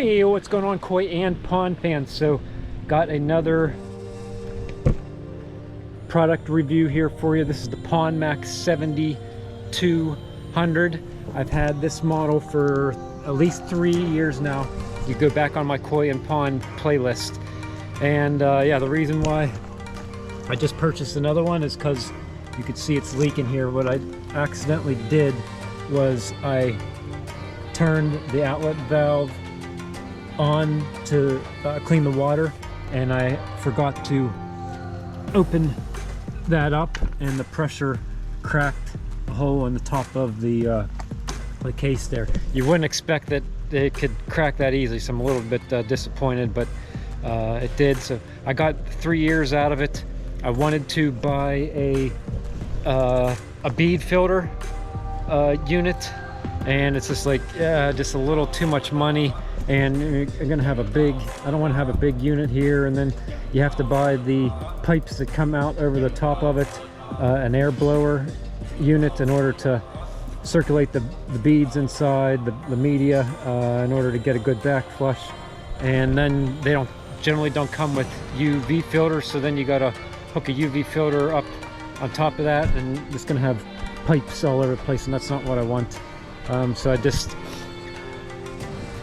Hey, what's going on, koi and pond fans? So got another product review here for you. This is the Pond Max 7200. I've had this model for at least 3 years now. You go back on my koi and pond playlist, and yeah, the reason why I just purchased another one is because you could see it's leaking here. What I accidentally did was I turned the outlet valve on to clean the water, and I forgot to open that up, and the pressure cracked a hole in the top of the case there. You wouldn't expect that it could crack that easily, so I'm a little bit disappointed, but it did. So I got 3 years out of it. I wanted to buy a bead filter unit, and it's just like, yeah, just a little too much money. And you're gonna have a big, I don't want to have a big unit here, and then you have to buy the pipes that come out over the top of it, an air blower unit in order to circulate the beads inside the media in order to get a good backflush. And then they generally don't come with UV filters, so then you gotta hook a UV filter up on top of that, and it's gonna have pipes all over the place, and that's not what I want. So I just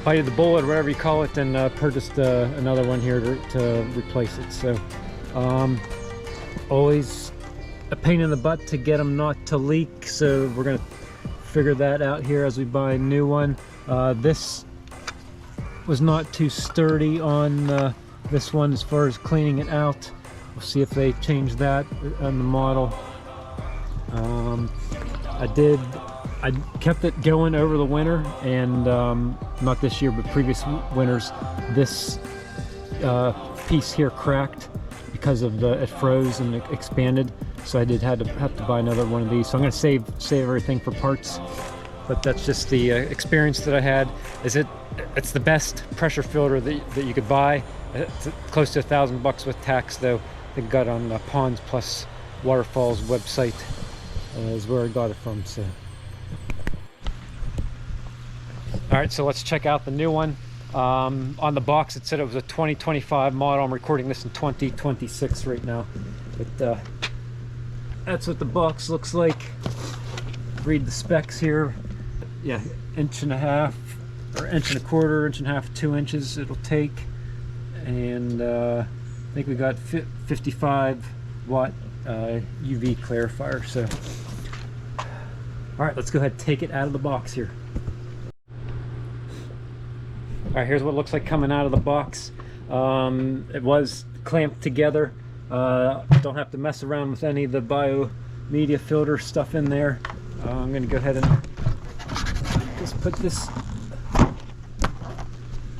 bited the bullet, or whatever you call it, and purchased another one here to replace it. So always a pain in the butt to get them not to leak, so we're gonna figure that out here as we buy a new one. This was not too sturdy on this one as far as cleaning it out. We'll see if they change that on the model. I kept it going over the winter, and not this year, but previous winters. This piece here cracked because of it froze and it expanded, so I have to buy another one of these. So I'm going to save everything for parts, but that's just the experience that I had. It's the best pressure filter that you could buy. It's close to $1,000 with tax, though. I got on Ponds Plus Waterfalls website is where I got it from. So all right, so let's check out the new one. On the box it said it was a 2025 model. I'm recording this in 2026 right now, but that's what the box looks like. Read the specs here. Yeah, 1.5 inches or 1.25 inches, 1.5 to 2 inches it'll take, and I think we got 55 watt UV clarifier. So all right, let's go ahead and take it out of the box here. All right, here's what it looks like coming out of the box. It was clamped together. Don't have to mess around with any of the biomedia filter stuff in there. I'm gonna go ahead and just put this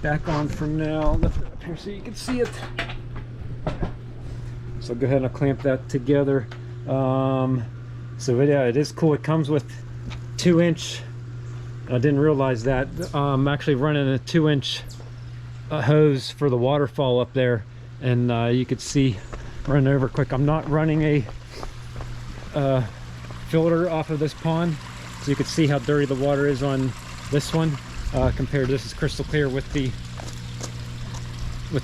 back on for now. Lift it up here so you can see it. So I'll go ahead and clamp that together. So yeah, it is cool. It comes with 2-inch. I didn't realize that. I'm actually running a 2-inch hose for the waterfall up there, and you could see, run over quick, I'm not running a filter off of this pond, so you can see how dirty the water is on this one compared to this is crystal clear with the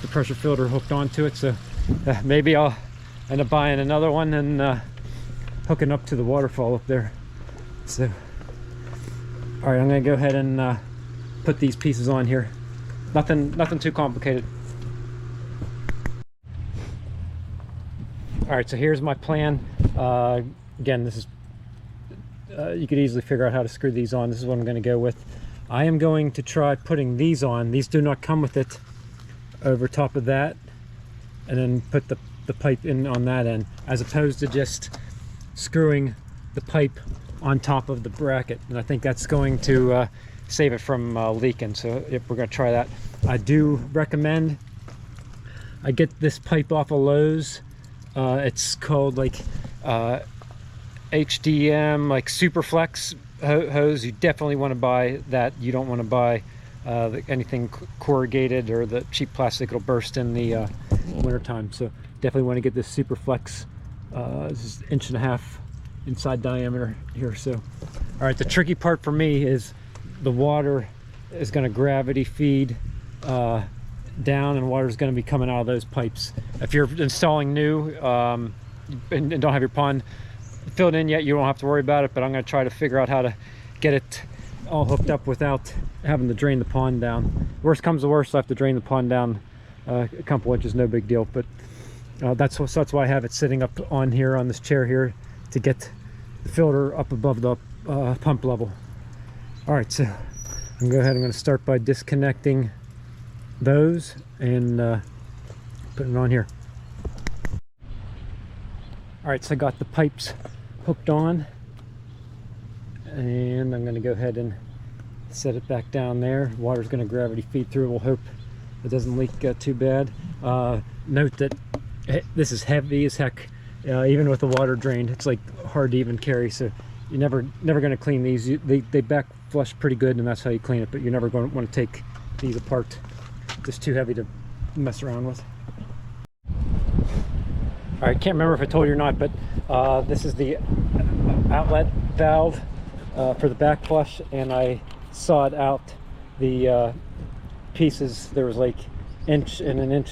pressure filter hooked onto it. So maybe I'll end up buying another one and hooking up to the waterfall up there. So all right, I'm gonna go ahead and put these pieces on here. Nothing too complicated. All right, so here's my plan. Again, this is you could easily figure out how to screw these on. This is what I'm going to go with. I am going to try putting these on. These do not come with it, over top of that, and then put the pipe in on that end, as opposed to just screwing the pipe on top of the bracket. And I think that's going to save it from leaking. So if we're going to try that, I do recommend I get this pipe off of Lowe's. It's called like HDM, like Superflex hose. You definitely want to buy that. You don't want to buy anything corrugated or the cheap plastic. It'll burst in the winter time. So definitely want to get this Superflex. This is 1.5 inches inside diameter here. So all right, the tricky part for me is the water is going to gravity feed down, and water's going to be coming out of those pipes. If you're installing new and don't have your pond filled in yet, you don't have to worry about it, but I'm going to try to figure out how to get it all hooked up without having to drain the pond down. Worst comes to worst, I have to drain the pond down a couple inches, no big deal. But that's why I have it sitting up on here on this chair here, to get the filter up above the pump level. All right, so I'm going to start by disconnecting those and putting it on here. All right, so I got the pipes hooked on, and I'm going to go ahead and set it back down there. Water's going to gravity feed through. We'll hope it doesn't leak too bad. Note that this is heavy as heck. Even with the water drained, it's like hard to even carry, so you're never going to clean these. They back flush pretty good, and that's how you clean it, but you're never going to want to take these apart. Just too heavy to mess around with. All right, can't remember if I told you or not, but this is the outlet valve for the backflush, and I sawed out the pieces. There was like an inch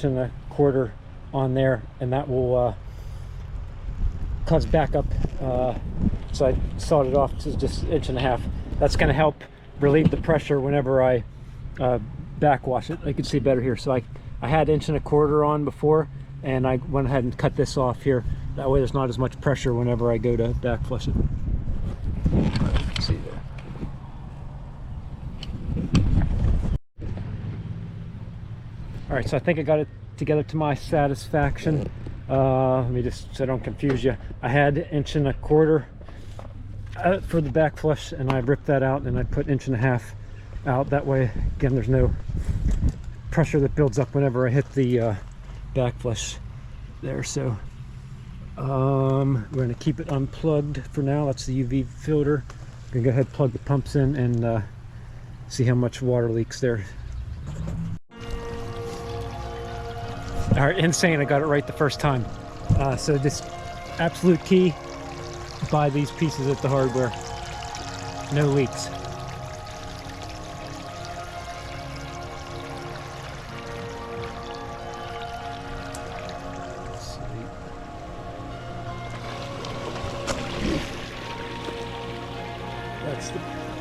and a quarter on there, and that will cause backup. So I sawed it off to just 1.5 inches. That's going to help relieve the pressure whenever I backwash it. I can see better here. So I had 1.25 inches on before, and I went ahead and cut this off here. That way there's not as much pressure whenever I go to backflush it. Let's see there. All right, so I think I got it together to my satisfaction. Let me just, so I don't confuse you, I had 1.25 inches for the backflush, and I ripped that out and I put 1.5 inches out. That way, again, there's no pressure that builds up whenever I hit the backflush there. So we're going to keep it unplugged for now. That's the UV filter. I'm going to go ahead and plug the pumps in and see how much water leaks there. All right, insane, I got it right the first time. So this absolute key, buy these pieces at the hardware. No leaks.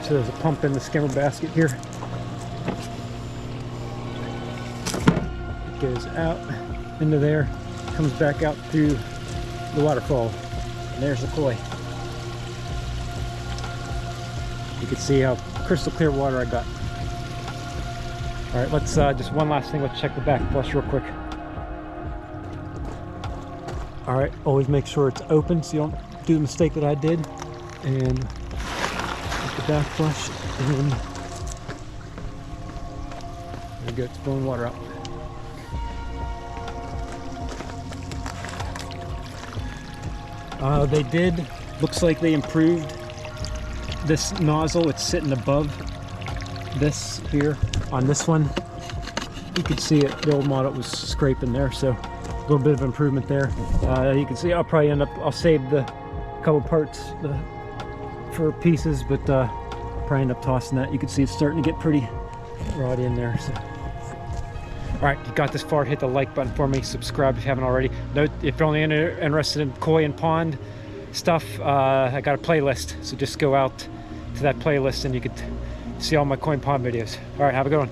So there's a pump in the skimmer basket here. It goes out into there, comes back out through the waterfall, and there's the koi. You can see how crystal clear water I got. All right, let's just one last thing. Let's check the backflush real quick. All right, always make sure it's open so you don't do the mistake that I did. And the backflush, and there we go, it's blowing water out. They did, looks like they improved this nozzle. It's sitting above this here. On this one, you can see it, the old model was scraping there, so a little bit of improvement there. You can see I'll probably I'll save the couple parts for pieces, but probably end up tossing that. You can see it's starting to get pretty rotty in there. So. All right, you got this far, hit the like button for me, subscribe if you haven't already. Note, if you're only interested in koi and pond stuff, I got a playlist, so just go out to that playlist and you could see all my koi and pond videos. All right, have a good one.